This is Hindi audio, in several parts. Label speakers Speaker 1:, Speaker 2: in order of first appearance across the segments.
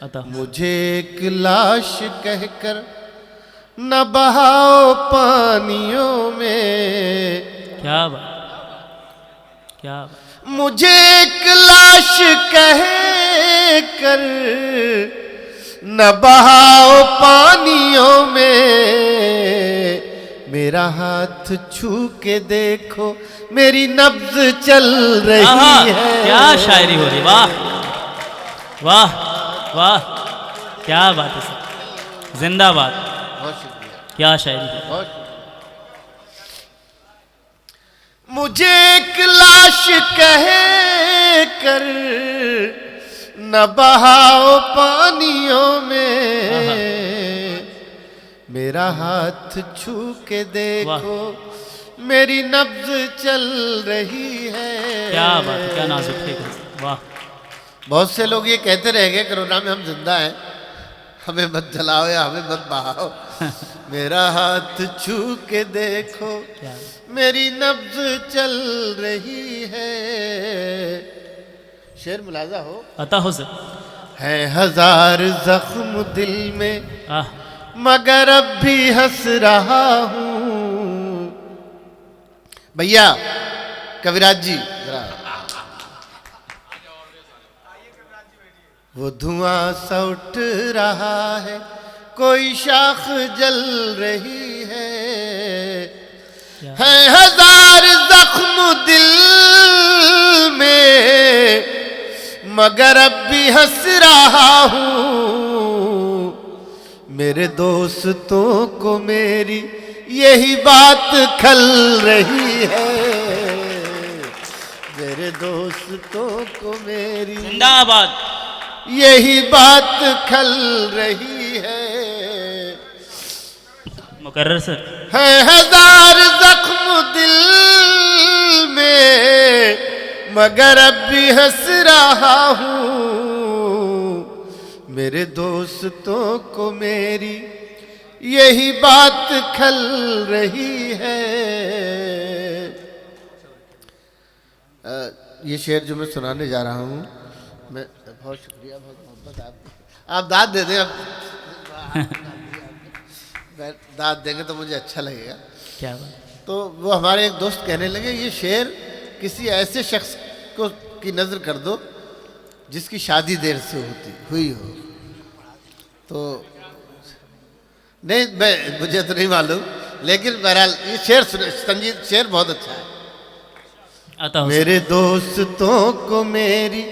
Speaker 1: मुझे एक लाश कहकर न बहाओ पानियों में।
Speaker 2: क्या बात, क्या बात।
Speaker 1: मुझे एक लाश कह कर न बहाओ पानियों में, मेरा हाथ छू के देखो मेरी नब्ज चल रही है।
Speaker 2: क्या शायरी हो रही, वाह वाह वाह, क्या बात है सर, जिंदाबाद।
Speaker 1: बहुत शुक्रिया,
Speaker 2: क्या शायरी है।
Speaker 1: बहुत शुक्रिया। मुझे एक लाश कह कर न बहाओ पानियों में, मेरा हाथ छू के देखो मेरी नब्ज चल रही है।
Speaker 2: क्या बात है, क्या नाजुक है, वाह।
Speaker 1: बहुत से लोग ये कहते रह गए कोरोना में हम जिंदा हैं, हमें मत जलाओ या हमें मत बहाओ। मेरा हाथ छू के देखो मेरी नब्ज चल रही है। शेर मुलाजा हो,
Speaker 2: अता हो सर।
Speaker 1: है हजार जख्म दिल में मगर अब भी हंस रहा हूँ। भैया कविराज जी जरा, वो धुआं सा उठ रहा है, कोई शाख जल रही है हजार जख्म दिल में मगर अब भी हंस रहा हूँ। मेरे दोस्तों को मेरी यही बात खल रही है, मेरे दोस्तों को मेरी
Speaker 2: जिंदाबाद
Speaker 1: यही बात खल रही है।
Speaker 2: मुकर्रर सर।
Speaker 1: है हजार जख्म दिल में मगर अब भी हंस रहा हूँ। मेरे दोस्तों को मेरी यही बात खल रही है। ये शेर जो मैं सुनाने जा रहा हूँ, मैं बहुत शुक्रिया, बहुत मोहब्बत। आप दाद दे दें, दाद देंगे तो मुझे अच्छा लगेगा।
Speaker 2: क्या बात।
Speaker 1: तो वो हमारे एक दोस्त कहने लगे ये शेर किसी ऐसे शख्स को की नज़र कर दो जिसकी शादी देर से हुई हो। तो नहीं, मैं मुझे तो नहीं मालूम, लेकिन बहरहाल ये शेर संगीत शेर बहुत अच्छा है। मेरे दोस्तों को मेरी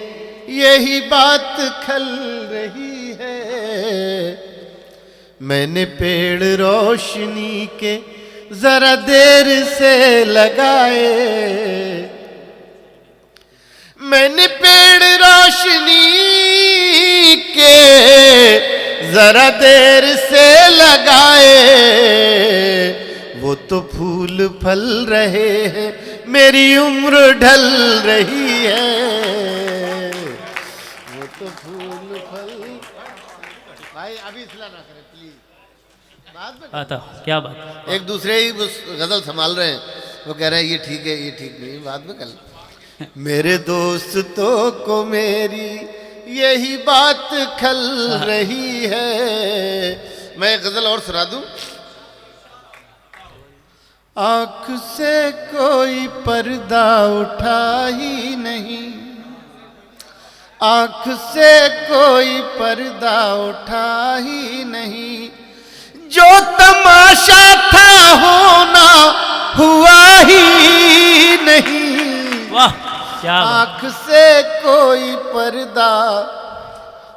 Speaker 1: यही बात खल रही है, मैंने पेड़ रोशनी के जरा देर से लगाए। मैंने पेड़ रोशनी के जरा देर से लगाए, वो तो फूल फल रहे हैं, मेरी उम्र ढल रही है। वो तो फूल फल, भाई अभी इस्लाह ना करें प्लीज, बाद में
Speaker 2: आता। क्या बात।
Speaker 1: एक दूसरे ही उस गजल संभाल रहे हैं, वो कह रहे हैं ये ठीक है, ये ठीक नहीं, बाद में कल। मेरे दोस्तों को मेरी यही बात खल रही है। मैं एक गजल और सुना दूं। आँख से कोई पर्दा उठा ही नहीं, आँख से कोई पर्दा उठा ही नहीं, जो तमाशा था होना हुआ ही नहीं।
Speaker 2: वाह, क्या
Speaker 1: आँख से कोई पर्दा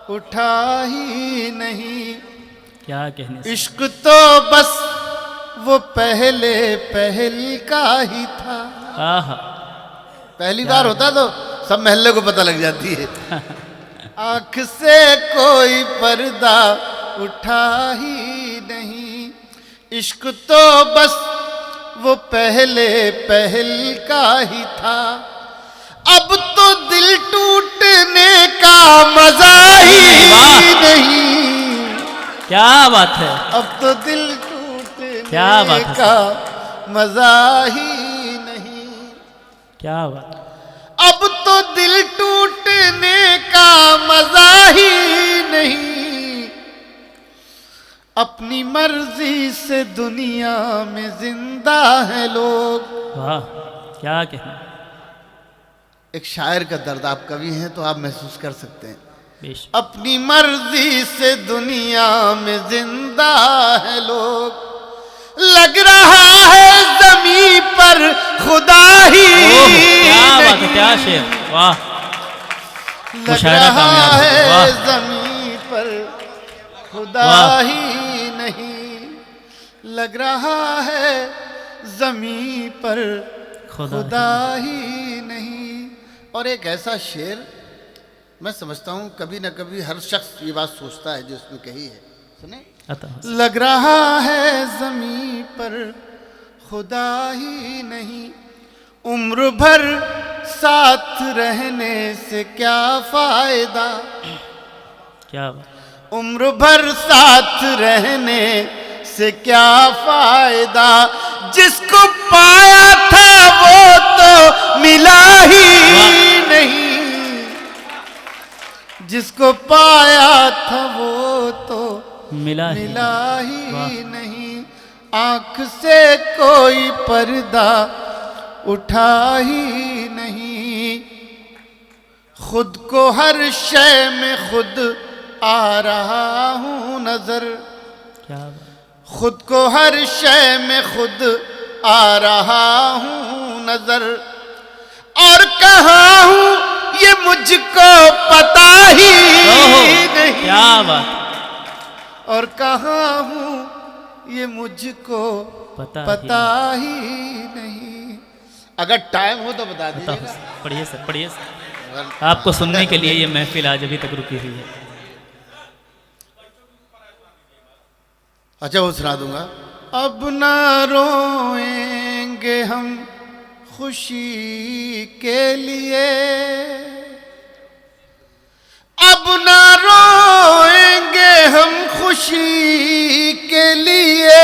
Speaker 1: उठा ही नहीं,
Speaker 2: क्या कहने से।
Speaker 1: इश्क तो बस वो पहले पहल का ही था।
Speaker 2: आहा,
Speaker 1: पहली बार होता तो सब महल्ले को पता लग जाती है। आँख से कोई पर्दा उठा ही नहीं, इश्क तो बस वो पहले पहल का ही था। अब तो दिल टूटने का मजा ही नहीं।
Speaker 2: क्या बात है।
Speaker 1: अब तो दिल टूटने
Speaker 2: क्या बात है
Speaker 1: का मजा ही नहीं।
Speaker 2: क्या बात।
Speaker 1: अब तो दिल टूटने का मजा ही नहीं। अपनी मर्जी से दुनिया में जिंदा है लोग।
Speaker 2: वाह क्या कहना।
Speaker 1: एक शायर का दर्द, आप कवि हैं तो आप महसूस कर सकते हैं।
Speaker 2: बेशक।
Speaker 1: अपनी मर्जी से दुनिया में जिंदा है लोग, लग रहा है जमीन पर खुदा ही
Speaker 2: क्या बात है, क्या
Speaker 1: नहीं।
Speaker 2: शेर, वाह।
Speaker 1: लग
Speaker 2: मुशायरा
Speaker 1: रहा
Speaker 2: कामयाब
Speaker 1: है
Speaker 2: है, वाह।
Speaker 1: जमीन पर खुदा
Speaker 2: वाह।
Speaker 1: ही नहीं, लग रहा है जमीन पर खुदा ही नहीं। और एक ऐसा शेर मैं समझता हूं कभी ना कभी हर शख्स ये बात सोचता है जो उसने कही है, सुने। लग रहा है जमीन पर खुदा ही नहीं, उम्र भर साथ रहने से क्या फायदा।
Speaker 2: क्या बात।
Speaker 1: उम्र भर साथ रहने से क्या फायदा, जिसको पाया था वो तो मिला ही नहीं, जिसको पाया था वो तो मिला ही नहीं। आंख से कोई पर्दा उठा ही नहीं, खुद को हर शय में खुद आ रहा हूँ नजर।
Speaker 2: क्या बात।
Speaker 1: खुद को हर शय में खुद आ रहा हूँ नजर, और कहाँ हूँ ये मुझको पता ही नहीं।
Speaker 2: क्या बात।
Speaker 1: और कहाँ हूँ ये मुझको पता ही नहीं। अगर टाइम हो तो बता दीजिए।
Speaker 2: पढ़िए सर, पढ़िए सर। आपको सुनने के लिए ये महफिल आज अभी तक रुकी हुई है।
Speaker 1: अच्छा वो सुना दूंगा। अब ना रोएंगे हम खुशी के लिए, अब ना रोएंगे हम खुशी के लिए,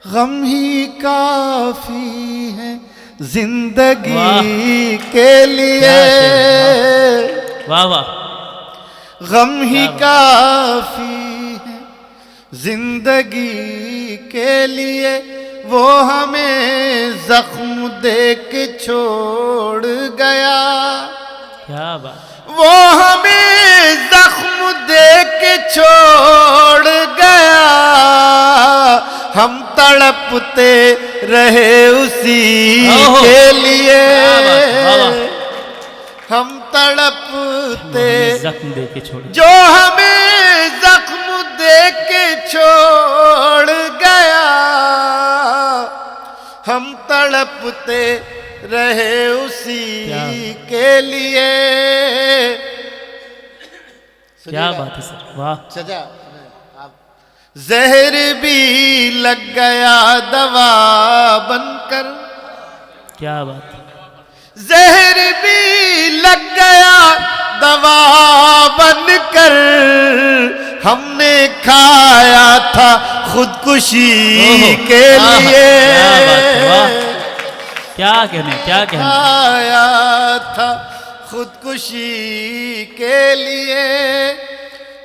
Speaker 1: गम ही काफी है जिंदगी के लिए।
Speaker 2: वाह वाह।
Speaker 1: गम ही काफी है जिंदगी के लिए, वो हमें जख्म दे के छोड़ गया।
Speaker 2: क्या बात।
Speaker 1: वो हमें जख्म दे के छोड़ गया, हम तड़पते रहे उसी के लिए। हम तड़पते
Speaker 2: जख्म दे के छोड़,
Speaker 1: जो हमें जख्म दे के छोड़ गया, हम तड़पते रहे उसी के लिए।
Speaker 2: क्या बात है सर, वाह।
Speaker 1: सजा आप। जहर भी लग गया दवा बनकर।
Speaker 2: क्या बात।
Speaker 1: जहर भी लग गया दवा बनकर, हमने खाया था खुदकुशी के लिए।
Speaker 2: क्या बात है, वाह। क्या कहने, क्या कहने।
Speaker 1: खाया था खुदकुशी के लिए,